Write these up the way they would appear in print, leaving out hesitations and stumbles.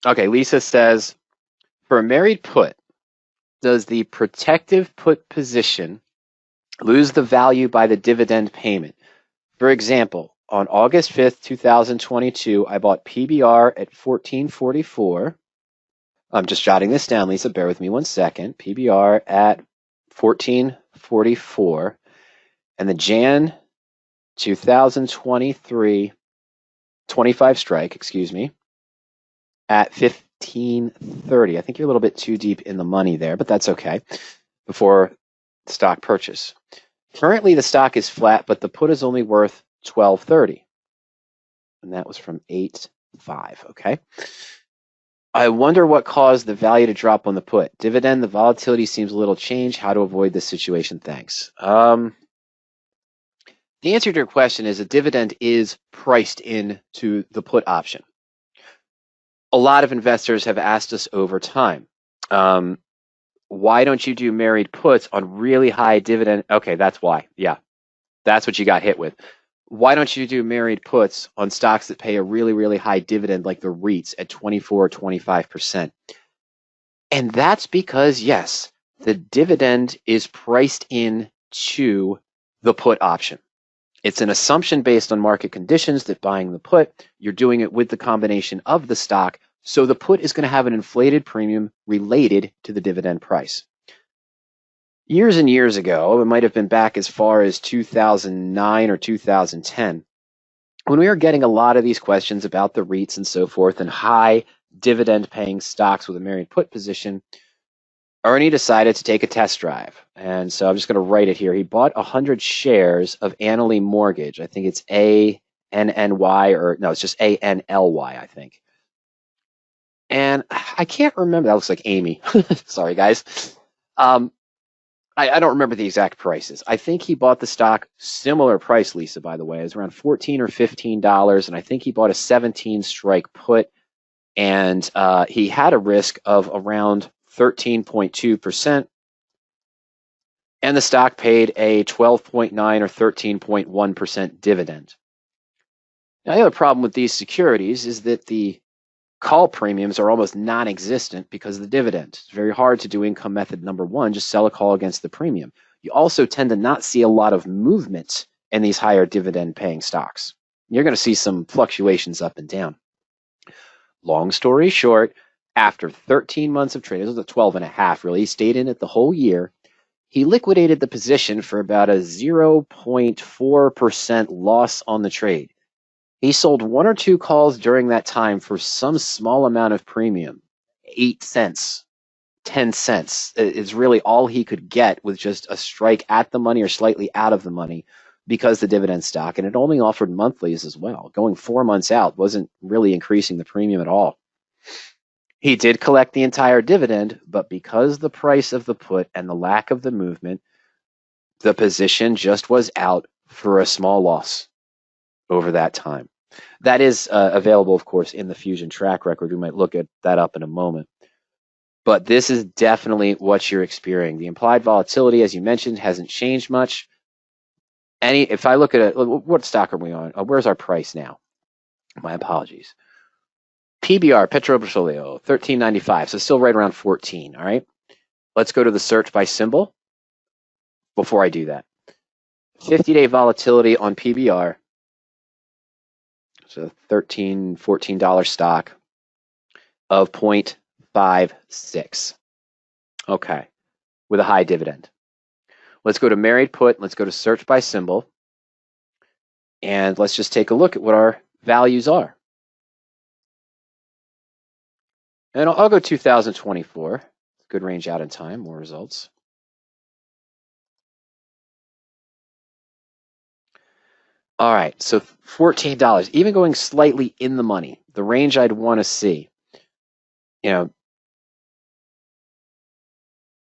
Okay, Lisa says, for a married put, does the protective put position lose the value by the dividend payment? For example, on August 5th, 2022, I bought PBR at 1444. I'm just jotting this down, Lisa. Bear with me one second. PBR at 1444. And the Jan 2023 25 strike, excuse me, at 1530. I think you're a little bit too deep in the money there, but that's okay. Before stock purchase. Currently, the stock is flat, but the put is only worth 1230. And that was from 8.5. Okay. I wonder what caused the value to drop on the put. Dividend, the volatility seems a little changed. How to avoid this situation? Thanks. The answer to your question is a dividend is priced into the put option. A lot of investors have asked us over time, why don't you do married puts on really high dividend? Okay, that's why. Yeah, that's what you got hit with. Why don't you do married puts on stocks that pay a really, really high dividend like the REITs at 24 or 25%? And that's because, yes, the dividend is priced into the put option. It's an assumption based on market conditions that buying the put, you're doing it with the combination of the stock. So the put is going to have an inflated premium related to the dividend price. Years and years ago, it might have been back as far as 2009 or 2010, when we were getting a lot of these questions about the REITs and so forth and high dividend paying stocks with a married put position, Ernie decided to take a test drive. And so I'm just going to write it here. He bought 100 shares of Annaly Mortgage. I think it's ANNY, or no, it's just ANLY, I think. And I can't remember. That looks like Amy. Sorry, guys. I don't remember the exact prices. I think he bought the stock, similar price, Lisa, by the way. It was around $14 or $15. And I think he bought a 17 strike put. And he had a risk of around 13.2%. And the stock paid a 12.9 or 13.1% dividend. Now, the other problem with these securities is that the call premiums are almost non-existent because of the dividend. It's very hard to do income method number one, just sell a call against the premium. You also tend to not see a lot of movement in these higher dividend paying stocks. You're going to see some fluctuations up and down. Long story short, after 13 months of trading, this was a 12 and a half really, he stayed in it the whole year. He liquidated the position for about a 0.4% loss on the trade. He sold one or two calls during that time for some small amount of premium, 8 cents, 10 cents. It's really all he could get with just a strike at the money or slightly out of the money because the dividend stock, and it only offered monthlies as well. Going 4 months out wasn't really increasing the premium at all. He did collect the entire dividend, but because the price of the put and the lack of the movement, the position just was out for a small loss over that time. That is available, of course, in the Fusion track record. We might look at that up in a moment. But this is definitely what you're experiencing. The implied volatility, as you mentioned, hasn't changed much. If I look at it, what stock are we on? Where's our price now? My apologies. PBR, Petrobrasileiro, 13.95, so still right around 14, all right? Let's go to the search by symbol before I do that. 50-day volatility on PBR. So $13, $14 stock of 0.56. Okay, with a high dividend. Let's go to married put. Let's go to search by symbol. And let's just take a look at what our values are. And I'll go 2024. Good range out in time, more results. All right, so $14, even going slightly in the money, the range I'd want to see. The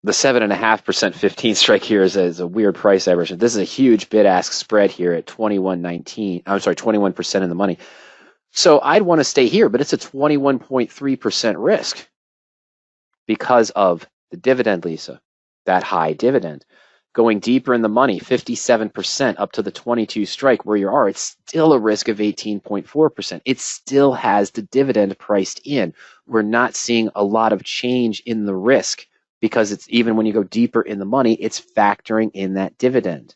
7.5% 15 strike here is a weird price average. This is a huge bid-ask spread here at 21% in the money. So I'd want to stay here, but it's a 21.3% risk because of the dividend, Lisa, that high dividend. Going deeper in the money, 57% up to the 22 strike where you are, it's still a risk of 18.4%. It still has the dividend priced in. We're not seeing a lot of change in the risk because it's even when you go deeper in the money, it's factoring in that dividend.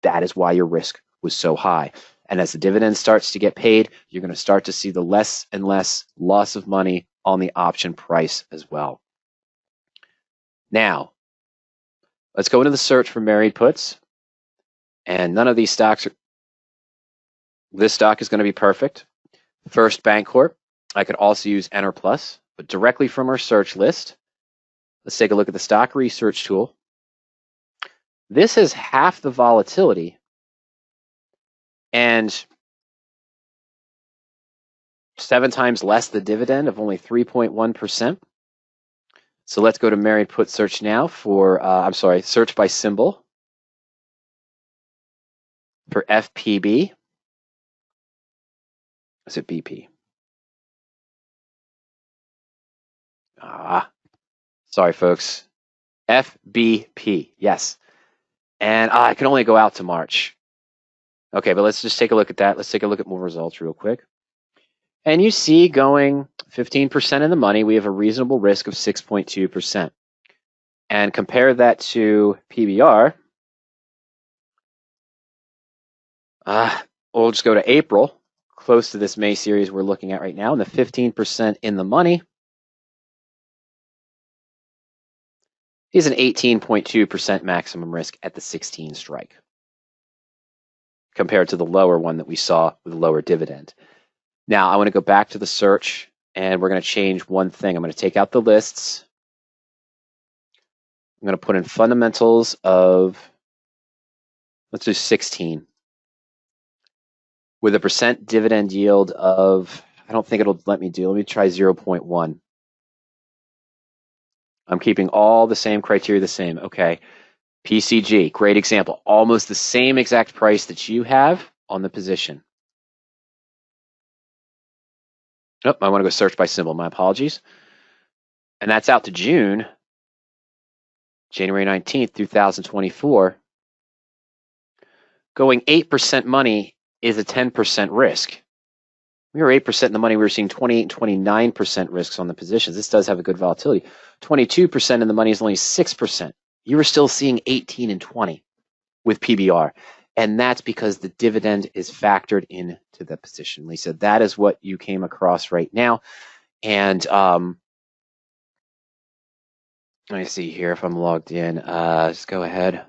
That is why your risk was so high. And as the dividend starts to get paid, you're going to start to see the less and less loss of money on the option price as well. Now, let's go into the search for married puts. And none of these stocks this stock is going to be perfect. First Bancorp. I could also use Enter Plus, but directly from our search list, let's take a look at the stock research tool. This has half the volatility and 7 times less the dividend of only 3.1%. So let's go to married put search now for, search by symbol for FPB. Is it BP? Sorry, folks. FBP, yes. And I can only go out to March. Okay, but let's just take a look at that. Let's take a look at more results real quick. And you see going 15% in the money, we have a reasonable risk of 6.2%. And compare that to PBR. We'll just go to April, close to this May series we're looking at right now, and the 15% in the money is an 18.2% maximum risk at the 16 strike, compared to the lower one that we saw with the lower dividend. Now, I want to go back to the search, and we're going to change one thing. I'm going to take out the lists. I'm going to put in fundamentals of, let's do 16. With a percent dividend yield of, I don't think it'll let me do, let me try 0.1. I'm keeping all the same criteria the same. Okay, PCG, great example. Almost the same exact price that you have on the position. Oh, I want to go search by symbol. My apologies. And that's out to June, January 19th, 2024. Going 8% money is a 10% risk. We were 8% in the money. We were seeing 28 and 29% risks on the positions. This does have a good volatility. 22% in the money is only 6%. You were still seeing 18 and 20 with PBR. And that's because the dividend is factored into the position. Lisa, that is what you came across right now. And let me see here if I'm logged in. Just go ahead.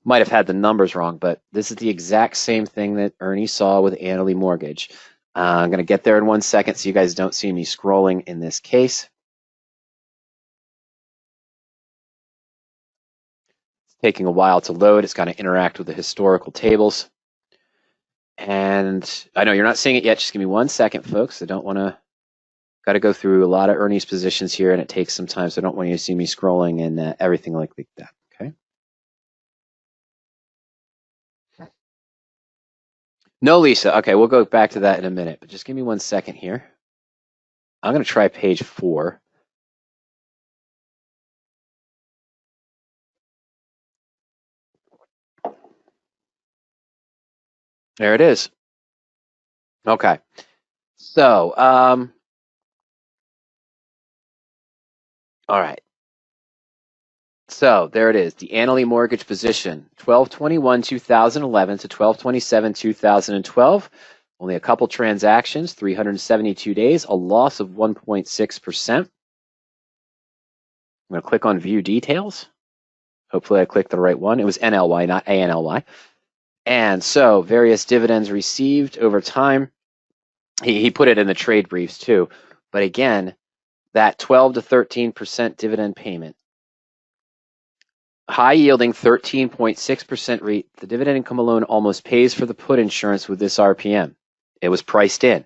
Might have had the numbers wrong, but this is the exact same thing that Ernie saw with Annaly Mortgage. I'm going to get there in 1 second so you guys don't see me scrolling in this case. It's taking a while to load. It's going to interact with the historical tables. And I know you're not seeing it yet. Just give me 1 second, folks. I don't want to, got to go through a lot of Ernie's positions here, and it takes some time, so I don't want you to see me scrolling and everything like that. Okay. No, Lisa. Okay, we'll go back to that in a minute, but just give me 1 second here. I'm going to try page 4. There it is. Okay. So, all right. So there it is, the Annaly Mortgage position, 12/21/2011 to 12/27/2012. Only a couple transactions, 372 days, a loss of 1.6%. I'm going to click on View Details. Hopefully I clicked the right one. It was NLY, not ANLY. And so various dividends received over time. He put it in the trade briefs too. But again, that 12 to 13% dividend payment. High yielding 13.6% rate. The dividend income alone almost pays for the put insurance with this RPM. It was priced in.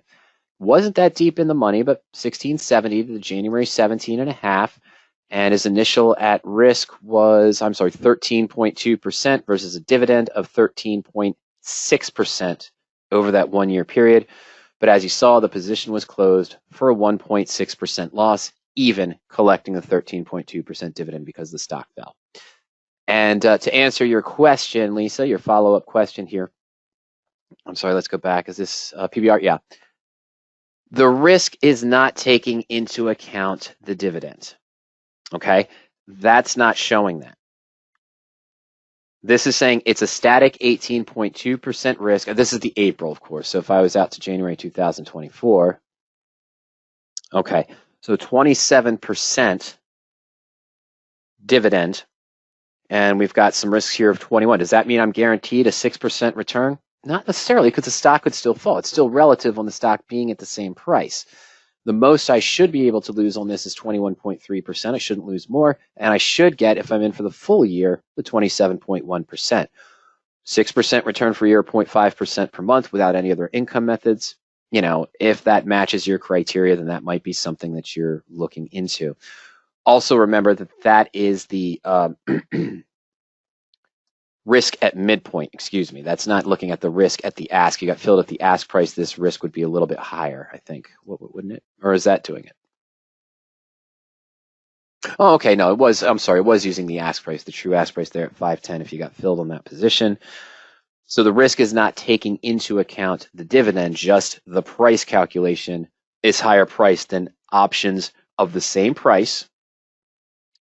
Wasn't that deep in the money, but 1670 to the January 17.5. And his initial at risk was, 13.2% versus a dividend of 13.6% over that 1 year period. But as you saw, the position was closed for a 1.6% loss, even collecting a 13.2% dividend because the stock fell. And to answer your question, Lisa, your follow-up question here. I'm sorry, let's go back. Is this PBR? Yeah. The risk is not taking into account the dividend. Okay? That's not showing that. This is saying it's a static 18.2% risk. This is the April, of course. So if I was out to January 2024, okay, so 27% dividend, and we've got some risks here of 21. Does that mean I'm guaranteed a 6% return? Not necessarily, because the stock could still fall. It's still relative on the stock being at the same price. The most I should be able to lose on this is 21.3%. I shouldn't lose more. And I should get, if I'm in for the full year, the 27.1%. 6% return for a year, 0.5% per month without any other income methods. You know, if that matches your criteria, then that might be something that you're looking into. Also remember that that is the risk at midpoint, excuse me. That's not looking at the risk at the ask. You got filled at the ask price. This risk would be a little bit higher, I think. Wouldn't it? Or is that doing it? Oh, okay. No, it was, I'm sorry, it was using the ask price, the true ask price there at 510 if you got filled on that position. So the risk is not taking into account the dividend, just the price calculation is higher price than options of the same price,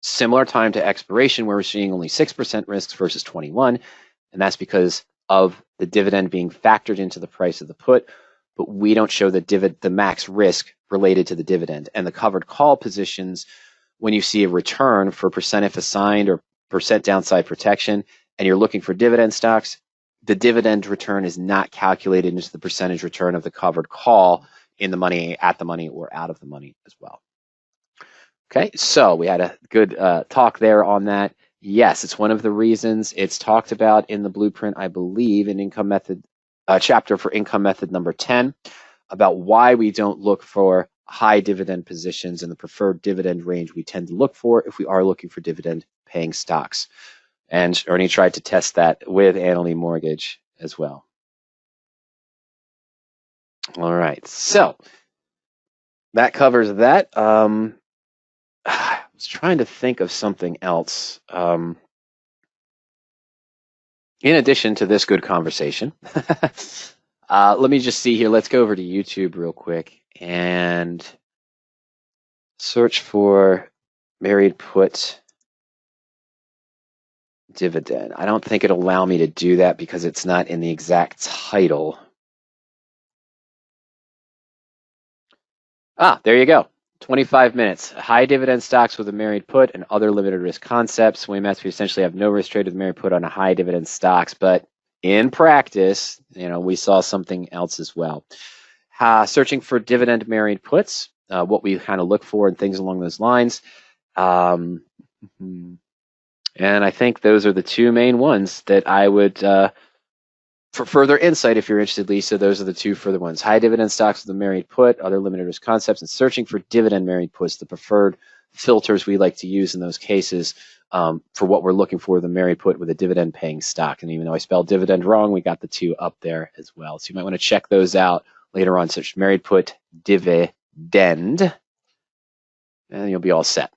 similar time to expiration, where we're seeing only 6% risks versus 21, and that's because of the dividend being factored into the price of the put, but we don't show the max risk related to the dividend. And the covered call positions, when you see a return for percent if assigned or percent downside protection, and you're looking for dividend stocks, the dividend return is not calculated into the percentage return of the covered call in the money, at the money, or out of the money as well. Okay, so we had a good talk there on that. Yes, it's one of the reasons it's talked about in the blueprint, I believe, in income method chapter for income method number 10, about why we don't look for high dividend positions in the preferred dividend range we tend to look for if we are looking for dividend paying stocks. And Ernie tried to test that with Annalee Mortgage as well. All right, so that covers that. I was trying to think of something else. In addition to this good conversation, let me just see here. Let's go over to YouTube real quick and search for married put dividend. I don't think it'll allow me to do that because it's not in the exact title. Ah, there you go. 25 minutes. High dividend stocks with a married put and other limited risk concepts. WMS, we essentially have no risk trade with married put on a high dividend stocks, but in practice, you know, we saw something else as well. Searching for dividend married puts, what we kind of look for and things along those lines. And I think those are the two main ones that I would, for further insight, if you're interested, Lisa, those are the two further ones. High dividend stocks with a married put, other limited risk concepts, and searching for dividend married puts, the preferred filters we like to use in those cases for what we're looking for, the married put with a dividend paying stock. And even though I spelled dividend wrong, we got the two up there as well. So you might want to check those out later on. Search married put dividend, and you'll be all set.